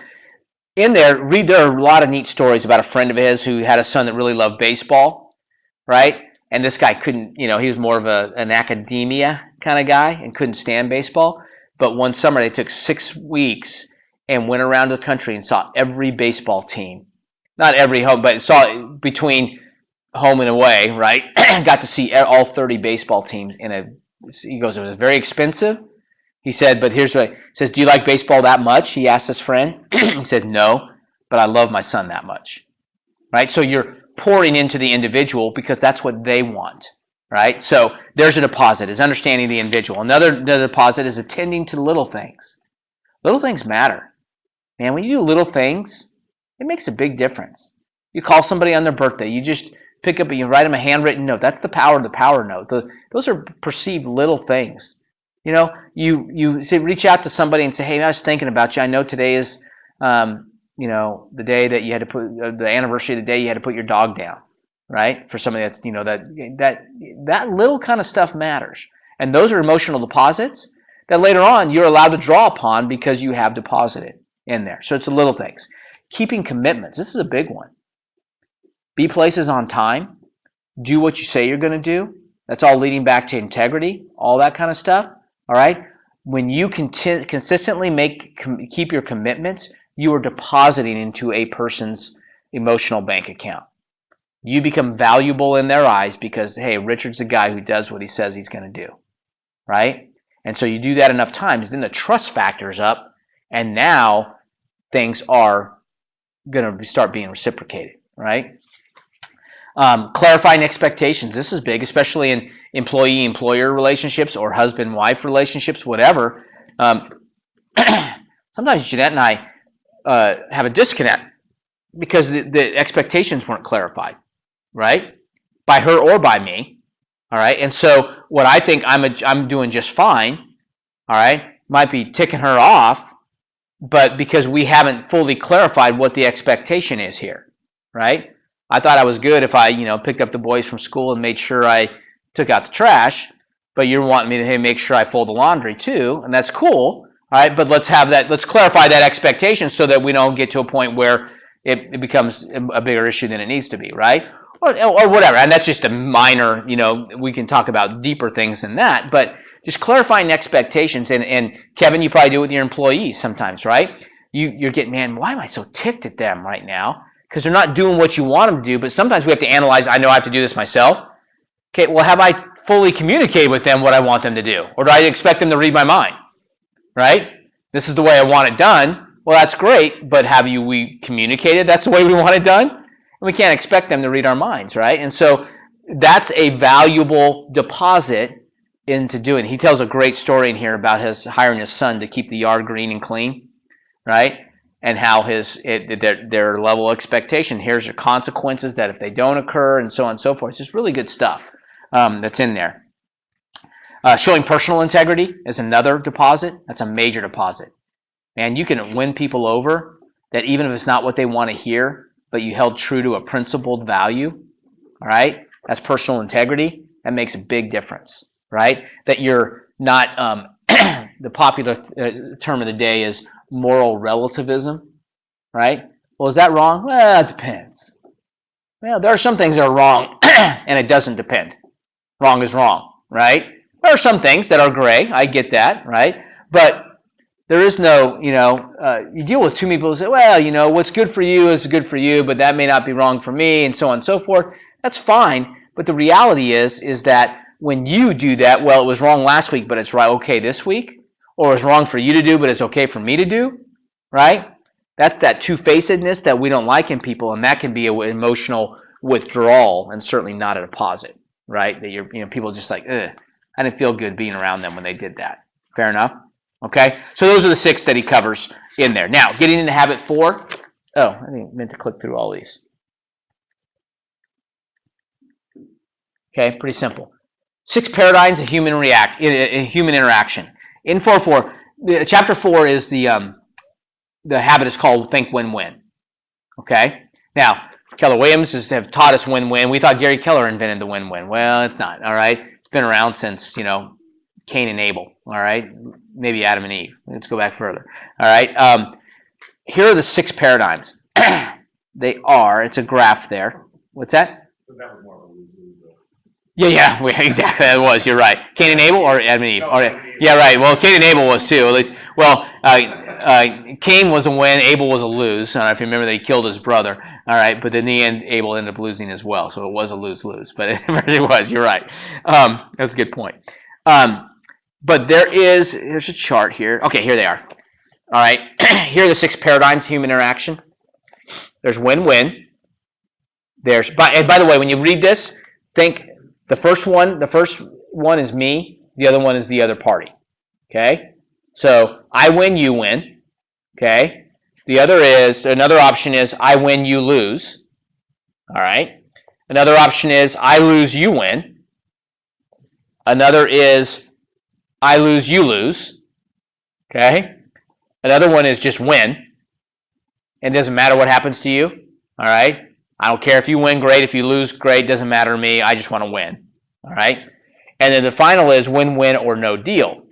in there are a lot of neat stories about a friend of his who had a son that really loved baseball, right? And this guy couldn't, he was more of an academia kind of guy and couldn't stand baseball. But one summer they took 6 weeks and went around the country and saw every baseball team. Not every home, but saw between home and away, right? Got to see all 30 baseball teams he goes, it was very expensive. He said, but here's what he says, do you like baseball that much? He asked his friend. He said, no, but I love my son that much, right? So you're pouring into the individual because that's what they want, right? So there's a deposit, is understanding the individual. Another deposit is attending to little things. Little things matter. Man, when you do little things, it makes a big difference. You call somebody on their birthday, you just pick up and you write them a handwritten note. That's the power of the power note. Those are perceived little things. You know, you say, reach out to somebody and say, hey, I was thinking about you. I know today is, you know, the day that you had to put, the anniversary of the day you had to put your dog down, right? For somebody that's, you know, that little kind of stuff matters. And those are emotional deposits that later on you're allowed to draw upon because you have deposited in there. So it's the little things. Keeping commitments. This is a big one. Be places on time. Do what you say you're going to do. That's all leading back to integrity, all that kind of stuff. All right. When you consistently keep your commitments, you are depositing into a person's emotional bank account. You become valuable in their eyes because, hey, Richard's the guy who does what he says he's going to do. Right. And so you do that enough times, then the trust factor is up, and now things are going to start being reciprocated. Right. Clarifying expectations. This is big, especially in employee-employer relationships or husband-wife relationships, whatever. Sometimes Jeanette and I have a disconnect because the expectations weren't clarified, right? By her or by me, all right? And so what I think I'm doing just fine, all right, might be ticking her off, but because we haven't fully clarified what the expectation is here, right? I thought I was good if I, you know, picked up the boys from school and made sure I took out the trash, but you're wanting me to, hey, make sure I fold the laundry too, and that's cool, all right? But let's clarify that expectation so that we don't get to a point where it becomes a bigger issue than it needs to be, right? Or whatever, and that's just a minor, you know, we can talk about deeper things than that, but just clarifying expectations, and Kevin, you probably do it with your employees sometimes, right? You're getting, man, why am I so ticked at them right now? Because they're not doing what you want them to do, but sometimes we have to analyze, I know I have to do this myself. Okay, well, have I fully communicated with them what I want them to do? Or do I expect them to read my mind? Right? This is the way I want it done. Well, that's great, but have we communicated that's the way we want it done? And we can't expect them to read our minds, right? And so that's a valuable deposit into doing. He tells a great story in here about his hiring his son to keep the yard green and clean, right? And how their level of expectation. Here's your consequences that if they don't occur, and so on and so forth. It's just really good stuff that's in there. Showing personal integrity is another deposit. That's a major deposit. And you can win people over that even if it's not what they want to hear, but you held true to a principled value. All right, that's personal integrity. That makes a big difference, right? That you're not the popular term of the day is moral relativism, right? Well, is that wrong? Well, it depends. Well, there are some things that are wrong, and it doesn't depend. Wrong is wrong, right? There are some things that are gray. I get that, right? But there is no, you know, you deal with too many people who say, well, you know, what's good for you is good for you, but that may not be wrong for me, and so on and so forth. That's fine, but the reality is that when you do that, well, it was wrong last week, but it's right okay this week, or it's wrong for you to do, but it's okay for me to do, right? That's that two-facedness that we don't like in people, and that can be an emotional withdrawal, and certainly not a deposit, right? That people just like, ugh, I didn't feel good being around them when they did that. Fair enough? Okay, so those are the 6 that he covers in there. Now, getting into habit 4. Oh, I meant to click through all these. Okay, pretty simple. 6 paradigms of human interaction. In 4.4, chapter 4 is the habit is called Think Win-Win. Okay, now Keller Williams have taught us win-win. We thought Gary Keller invented the win-win. Well, it's not. All right, it's been around since Cain and Abel. All right, maybe Adam and Eve. Let's go back further. All right, here are the 6 paradigms. It's a graph there. What's that? So that was more of a lose-lose. Yeah, exactly. That was. You're right. Cain and Abel or Adam and Eve? No, Adam and Eve. Yeah, right. Well, Cain and Abel was too. At least, well, Cain was a win. Abel was a lose. I don't know if you remember that he killed his brother. All right, but in the end, Abel ended up losing as well. So it was a lose-lose. But it really was. You're right. That's a good point. But there's a chart here. Okay, here they are. All right. Here are the 6 paradigms of human interaction. There's win-win. And by the way, when you read this, think The first one is me. The other one is the other party. Okay? So I win, you win. Okay? Another option is I win, you lose. All right? Another option is I lose, you win. Another is I lose, you lose. Okay? Another one is just win. It doesn't matter what happens to you. All right? I don't care if you win, great. If you lose, great. Doesn't matter to me. I just want to win. All right? And then the final is win-win or no deal.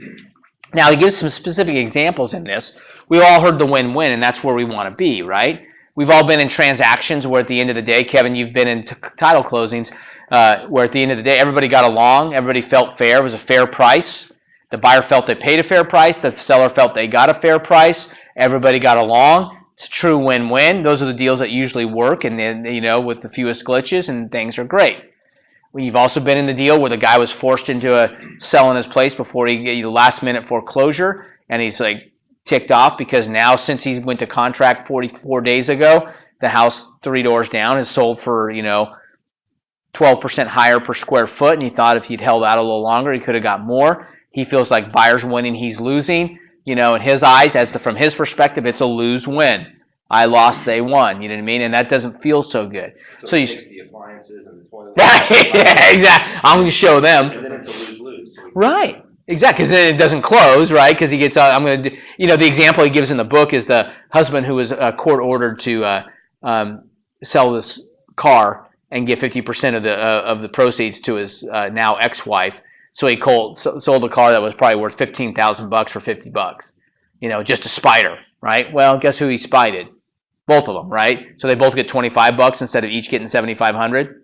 Now, he gives some specific examples in this. We all heard the win-win, and that's where we want to be, right? We've all been in transactions where at the end of the day, Kevin, you've been in title closings, where at the end of the day, everybody got along, everybody felt fair, it was a fair price. The buyer felt they paid a fair price, the seller felt they got a fair price, everybody got along. It's a true win-win. Those are the deals that usually work, and then, with the fewest glitches, and things are great. We've also been in the deal where the guy was forced into selling his place before he get the last minute foreclosure, and he's like ticked off because now, since he went to contract 44 days ago, the house 3 doors down is sold for 12% higher per square foot, and he thought if he'd held out a little longer, he could have got more. He feels like buyer's winning, he's losing. In his eyes, from his perspective, it's a lose-win. I lost, they won. You know what I mean? And that doesn't feel so good. So you fix the appliances and the toilet. Yeah, exactly. I'm going to show them. And then it's a lose-lose. So Right. Exactly. Because then it doesn't close, right? Because he gets. I'm going to do. The example he gives in the book is the husband who was court ordered to sell this car and get 50% of the proceeds to his now ex-wife. So he sold a car that was probably worth $15,000 for $50. Just to spite her, right? Well, guess who he spited? Both of them, right? So they both get $25 instead of each getting $7,500.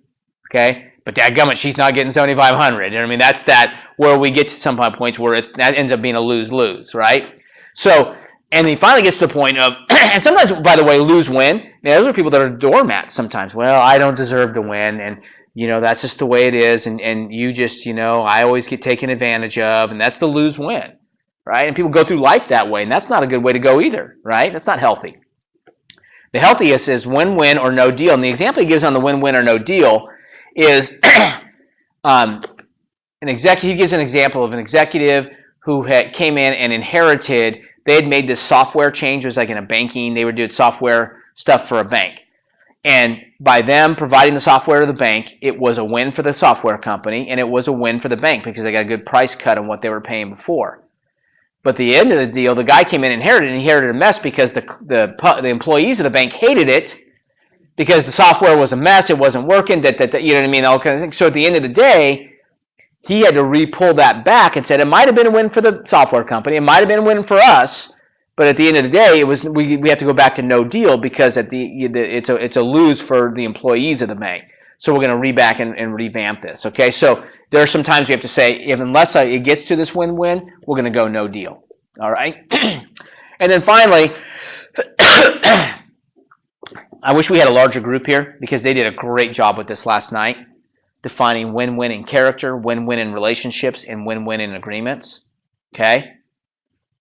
Okay, but dadgummit, she's not getting $7,500. You know what I mean? That's where we get to some points where that ends up being a lose-lose, right? So, and he finally gets to the point of, and sometimes, by the way, lose-win. Those are people that are doormats sometimes. Well, I don't deserve to win, and that's just the way it is, and you just, I always get taken advantage of, and that's the lose-win, right? And people go through life that way, and that's not a good way to go either, right? That's not healthy. The healthiest is win-win or no deal, and the example he gives on the win-win or no deal is an executive. He gives an example of an executive who came in and inherited. They had made this software change. It was like in a banking. They were doing software stuff for a bank. And by them providing the software to the bank, it was a win for the software company, and it was a win for the bank because they got a good price cut on what they were paying before. But at the end of the deal, the guy came in and inherited a mess because the employees of the bank hated it because the software was a mess, it wasn't working, you know what I mean, all kinds of things. So at the end of the day, he had to re-pull that back and said it might have been a win for the software company, it might have been a win for us, but at the end of the day, we have to go back to no deal because it's a lose for the employees of the bank. So we're going to reback and revamp this. Okay, so there are some times we have to say, unless it gets to this win-win, we're going to go no deal. All right, and then finally, I wish we had a larger group here because they did a great job with this last night, defining win-win in character, win-win in relationships, and win-win in agreements. Okay.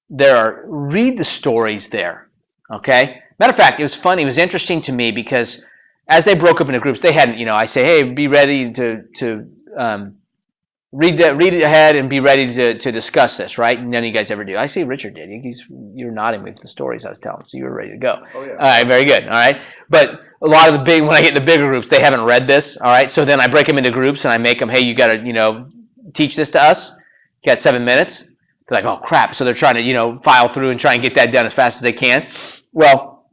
Read the stories there, okay? Matter of fact, it was funny, it was interesting to me because as they broke up into groups, they hadn't, I say, hey, be ready to read ahead and be ready to discuss this, right? None of you guys ever do. I see Richard did. You were nodding with the stories I was telling, so you were ready to go. Oh, yeah. All right, very good, all right? But a lot of when I get in the bigger groups, they haven't read this, all right? So then I break them into groups and I make them, hey, you got to, teach this to us. You got 7 minutes. They're like, oh, crap. So they're trying to, file through and try and get that done as fast as they can. Well,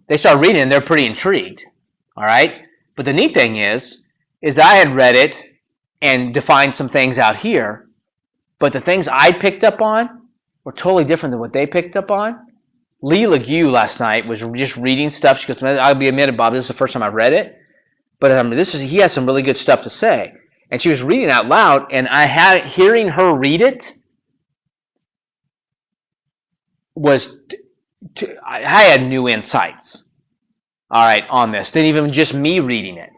they start reading and they're pretty intrigued, all right? But the neat thing is I had read it and defined some things out here, but the things I picked up on were totally different than what they picked up on. Lee Legue last night was just reading stuff. She goes, I'll be admitted, Bob, this is the first time I've read it, but he has some really good stuff to say. And she was reading out loud, and hearing her read it I had new insights, all right, on this, than even just me reading it.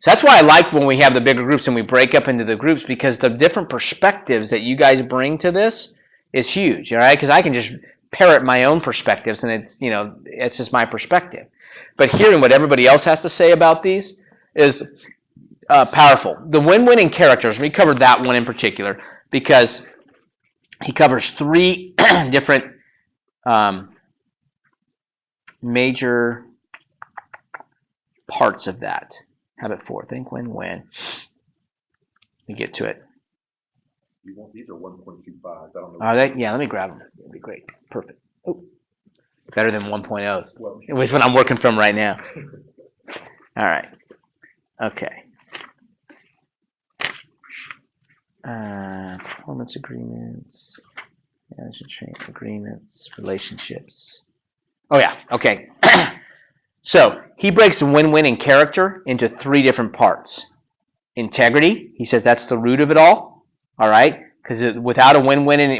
So that's why I like when we have the bigger groups and we break up into the groups, because the different perspectives that you guys bring to this is huge, all right? Because I can just parrot my own perspectives, and it's just my perspective. But hearing what everybody else has to say about these is powerful. The win-win in characters, we covered that one in particular because he covers 3 different major parts of that. Habit 4, think win-win. Let me get to it. These are 1.25s. I don't know. Are they? Yeah, let me grab them. That'd be great. Perfect. Oh, better than 1.0s, which is what I'm working from right now. All right. Okay. Performance agreements, management training agreements, relationships. Oh, yeah. Okay. So he breaks the win-win in character into 3 different parts. Integrity, he says that's the root of it all. All right, because without a win-win in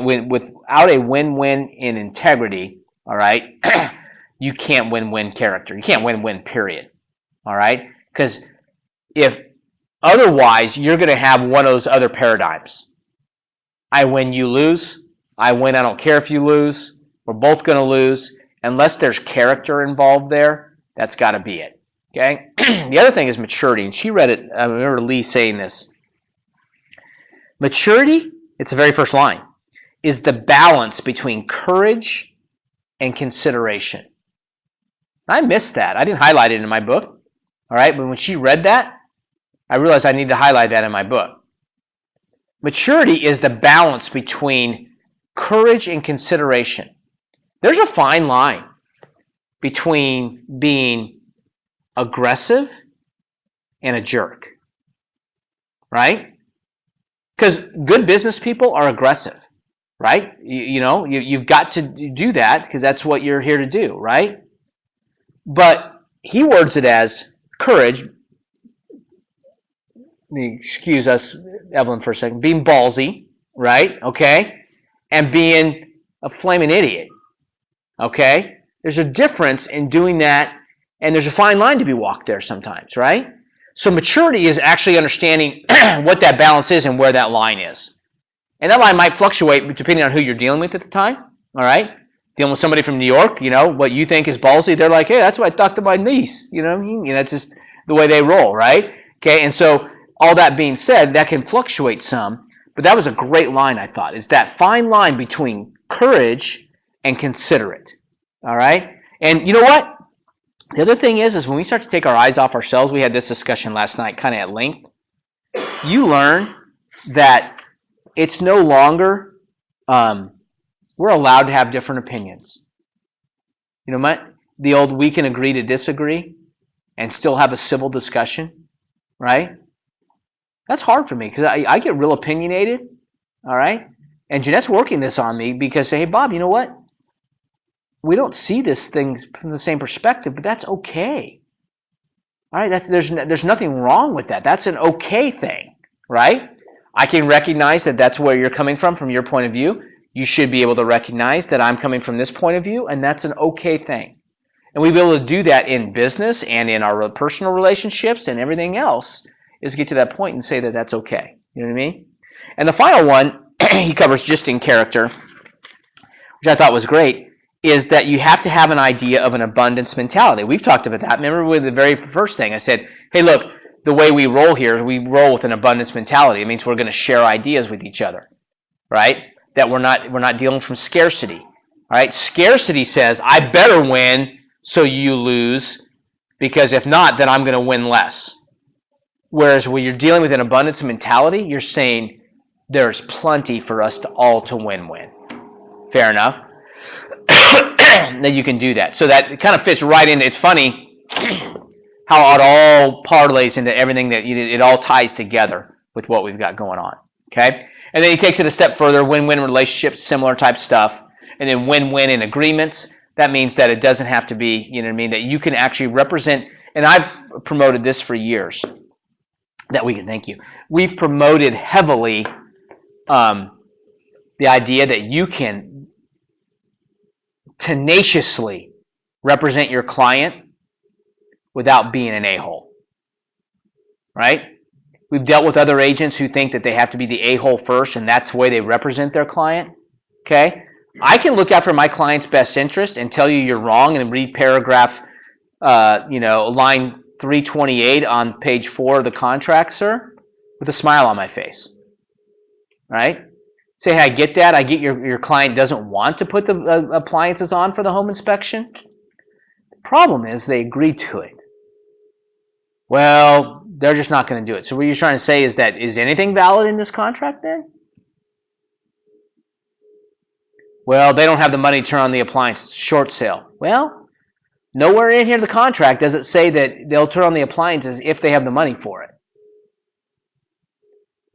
integrity, all right, you can't win-win character. You can't win-win. Period. All right, because if otherwise, you're going to have one of those other paradigms. I win, you lose. I win, I don't care if you lose. We're both going to lose. Unless there's character involved there, that's got to be it. Okay. The other thing is maturity, and she read it. I remember Lee saying this. Maturity, it's the very first line, is the balance between courage and consideration. I missed that. I didn't highlight it in my book. All right, but when she read that, I realized I need to highlight that in my book. Maturity is the balance between courage and consideration. There's a fine line between being aggressive and a jerk, right? Because good business people are aggressive, right? You've got to do that because that's what you're here to do, right? But he words it as courage. Excuse us, Evelyn, for a second. Being ballsy, right? Okay? And being a flaming idiot, okay? There's a difference in doing that, and there's a fine line to be walked there sometimes, right? So maturity is actually understanding what that balance is and where that line is. And that line might fluctuate depending on who you're dealing with at the time, all right? Dealing with somebody from New York, what you think is ballsy, they're like, hey, that's what I talked to my niece, you know what I mean? It's just the way they roll, right? Okay, and so all that being said, that can fluctuate some, but that was a great line, I thought, is that fine line between courage and considerate, all right? And you know what? The other thing is when we start to take our eyes off ourselves, we had this discussion last night kind of at length, you learn that it's no longer, we're allowed to have different opinions. The old we can agree to disagree and still have a civil discussion, right? That's hard for me because I get real opinionated, all right? And Jeanette's working this on me because, hey, Bob, you know what? We don't see this thing from the same perspective, but that's okay. All right, there's nothing wrong with that. That's an okay thing, right? I can recognize that that's where you're coming from your point of view. You should be able to recognize that I'm coming from this point of view, and that's an okay thing. And we'll be able to do that in business and in our personal relationships and everything else, is get to that point and say that that's okay. You know what I mean? And the final one he covers just in character, which I thought was great, is that you have to have an idea of an abundance mentality. We've talked about that. Remember with the very first thing, I said, hey, look, the way we roll here is we roll with an abundance mentality. It means we're going to share ideas with each other, right? That we're not dealing from scarcity, all right? Scarcity says, I better win so you lose, because if not, then I'm going to win less. Whereas when you're dealing with an abundance mentality, you're saying there's plenty for us all to win-win. Fair enough? That you can do that. So that kind of fits right in. It's funny how it all parlays into everything, that it all ties together with what we've got going on. Okay? And then he takes it a step further, win-win relationships, similar type stuff. And then win-win in agreements. That means that it doesn't have to be, you know what I mean, that you can actually represent, and I've promoted this for years, thank you. We've promoted heavily the idea that you can tenaciously represent your client without being an a-hole, right? We've dealt with other agents who think that they have to be the a-hole first, and that's the way they represent their client, okay? I can look out for my client's best interest and tell you you're wrong and read paragraph, line 328 on page 4 of the contract, sir, with a smile on my face. Right? Say, hey, I get that. I get your client doesn't want to put the appliances on for the home inspection. The problem is they agreed to it. Well, they're just not going to do it. So what you're trying to say is that, is anything valid in this contract then? Well, they don't have the money to turn on the appliance. Short sale. Well, nowhere in here in the contract does it say that they'll turn on the appliances if they have the money for it.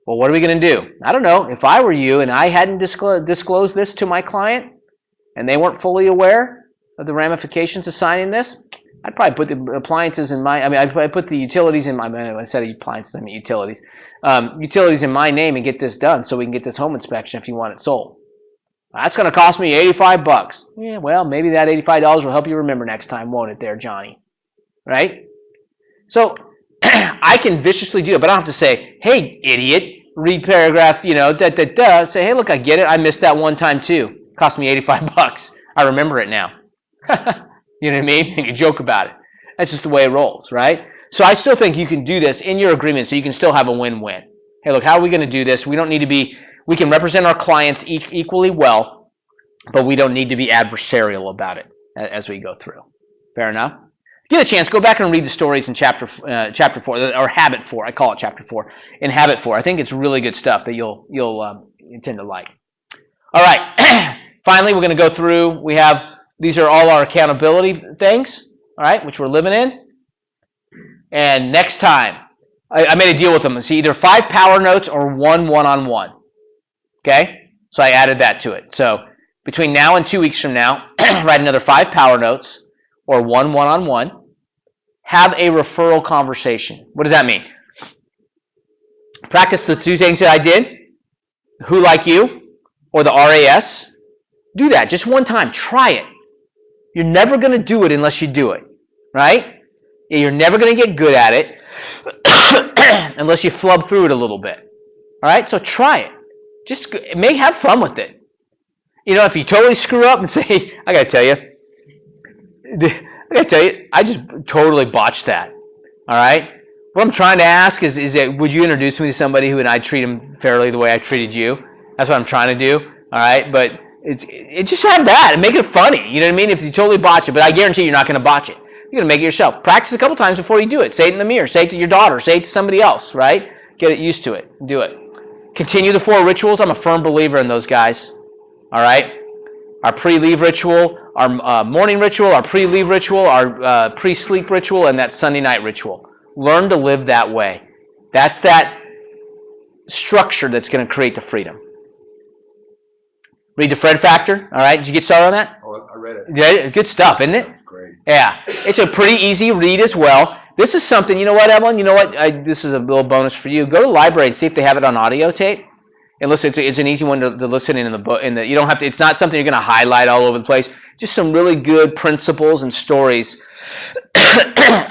Well, what are we going to do? I don't know. If I were you and I hadn't disclosed this to my client and they weren't fully aware of the ramifications of signing this, I'd probably put the appliances in my, I'd put the utilities in my, I said appliances, I mean utilities. Utilities in my name and get this done so we can get this home inspection if you want it sold. That's going to cost me $85. Yeah, well, maybe that $85 will help you remember next time, won't it there, Johnny? Right? So I can viciously do it, but I don't have to say, hey, idiot, read paragraph, Say, hey, look, I get it. I missed that one time too. Cost me $85. I remember it now. You know what I mean? And you joke about it. That's just the way it rolls, right? So I still think you can do this in your agreement so you can still have a win-win. Hey, look, how are we going to do this? We don't need to be, we can represent our clients equally well, but we don't need to be adversarial about it as we go through. Fair enough? Get a chance, go back and read the stories in chapter 4, or habit 4. I call it chapter 4. In habit 4, I think it's really good stuff that you'll tend to like. All right. Finally, we're going to go through. We have, these are all our accountability things, all right, which we're living in. And next time, I made a deal with them. It's either 5 power notes or 1 one-on-one. Okay? So I added that to it. So between now and 2 weeks from now, write another 5 power notes or 1 one-on-one. Have a referral conversation. What does that mean? Practice the 2 things that I did. Who like you or the RAS. Do that just one time. Try it. You're never going to do it unless you do it. Right? You're never going to get good at it unless you flub through it a little bit. All right? So try it. Just have fun with it. If you totally screw up and say, I got to tell you, I just totally botched that. All right? What I'm trying to ask is that would you introduce me to somebody who and I treat them fairly the way I treated you? That's what I'm trying to do. All right? But it just have that and make it funny. You know what I mean? If you totally botch it, but I guarantee you're not going to botch it. You're going to make it yourself. Practice a couple times before you do it. Say it in the mirror. Say it to your daughter. Say it to somebody else, right? Get it used to it. Do it. Continue the 4 rituals. I'm a firm believer in those guys. All right? Our pre-leave ritual, our morning ritual, our pre-leave ritual, our pre-sleep ritual, and that Sunday night ritual. Learn to live that way. That's that structure that's going to create the freedom. Read the Fred Factor. All right? Did you get started on that? Oh, I read it. Yeah, good stuff, isn't it? Great. Yeah. It's a pretty easy read as well. This is something, you know what, Evelyn? You know what? This is a little bonus for you. Go to the library and see if they have it on audio tape. And listen, it's an easy one to listen in the book. You don't have to. It's not something you're going to highlight all over the place. Just some really good principles and stories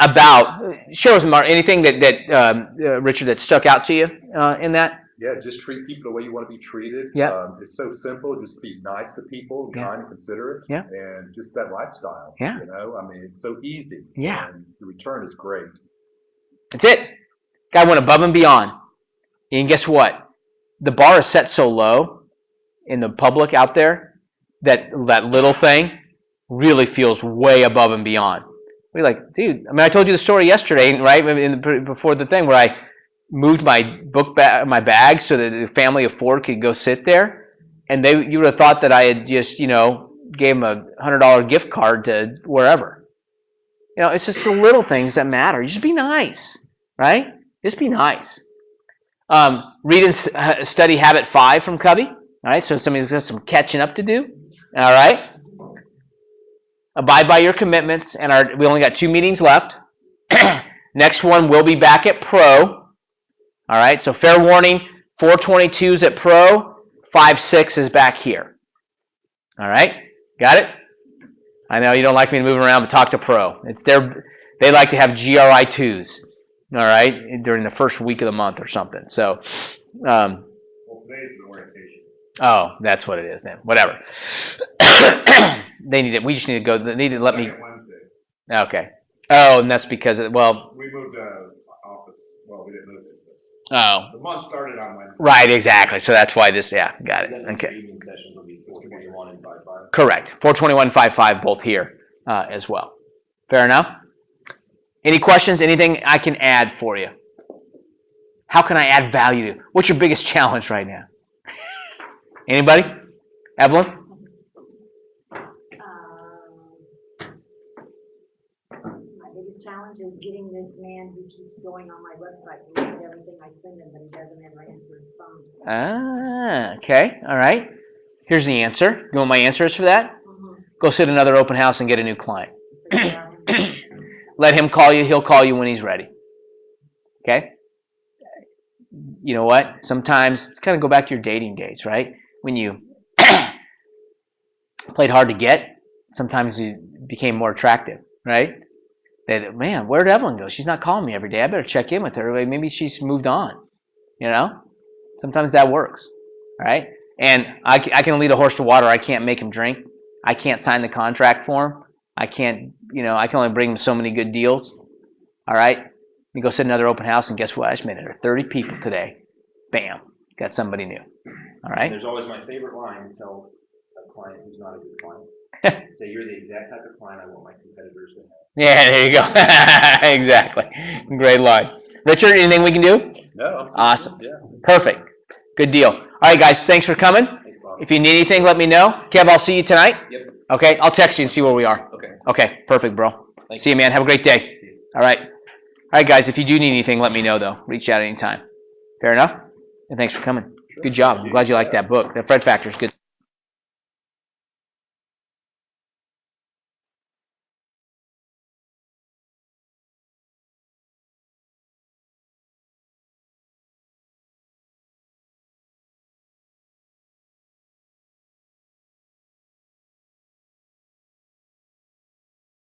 about. Share with me, Mark, anything that Richard, that stuck out to you in that. Yeah, just treat people the way you want to be treated. Yeah. It's so simple. Just be nice to people, kind and considerate. Yeah. And just that lifestyle. Yeah. It's so easy. Yeah. And the return is great. That's it. Guy went above and beyond. And guess what? The bar is set so low in the public out there that little thing really feels way above and beyond. We're like, dude, I told you the story yesterday, right? Before the thing where I moved my my bag so that the family of 4 could go sit there, and you would have thought that I had just, gave them a $100 gift card to wherever. It's just the little things that matter. You just be nice, right? Just be nice. Read and study habit 5 from Covey. All right, so somebody's got some catching up to do. All right. Abide by your commitments, and we only got 2 meetings left. Next one, we'll be back at Pro. All right, so fair warning, 422's at Pro, 5-6 is back here. All right, got it? I know you don't like me to move around, but talk to Pro. They like to have GRI 2s. All right, during the first week of the month or something. So, Well, today's the orientation. Oh, that's what it is then. Whatever. They need it. We just need to go. They need to let me. Wednesday. Okay. Oh, and that's because of, well, We moved office, well, we didn't move it. oh, The month started on Wednesday. right, exactly. So that's why this, yeah, got it. Then the Okay. evening sessions will be 421 and 55. Correct. 421.55 both here as well. Fair enough? Any questions? Anything I can add for you? How can I add value to? What's your biggest challenge right now? Anybody? Evelyn? My biggest challenge is getting this man who keeps going on my website to look at everything I send him, but he doesn't ever answer his phone. Ah, okay. All right. Here's the answer. You know what my answer is for that? Mhm. Go sit another open house and get a new client. Figure out him. Let him call you. He'll call you when he's ready. Okay? You know what? Sometimes it's kind of go back to your dating days, right? When you played hard to get, sometimes you became more attractive, right? Man, where'd Evelyn go? She's not calling me every day. I better check in with her. Maybe she's moved on. You know? Sometimes that works, all right? And I can lead a horse to water. I can't make him drink. I can't sign the contract for him. I can't, I can only bring him so many good deals, all right? You go sit in another open house, and guess what? I just made it 30 people today. Bam, got somebody new, all right? There's always my favorite line to tell a client who's not a good client. Say, you're the exact type of client I want my competitors to have. Yeah, there you go. Exactly. Great line. Richard, anything we can do? No, I'm Awesome. Yeah. Perfect. Good deal. All right, guys, thanks for coming. Thanks, Bob. If you need anything, let me know. Kev, I'll see you tonight. Yep. Okay, I'll text you and see where we are. Okay. Okay, perfect, bro. Thanks. See you, man. Have a great day. All right. All right, guys, if you do need anything, let me know, though. Reach out anytime. Fair enough? And thanks for coming. Good job. I'm glad you liked that book. That Fred Factor is good.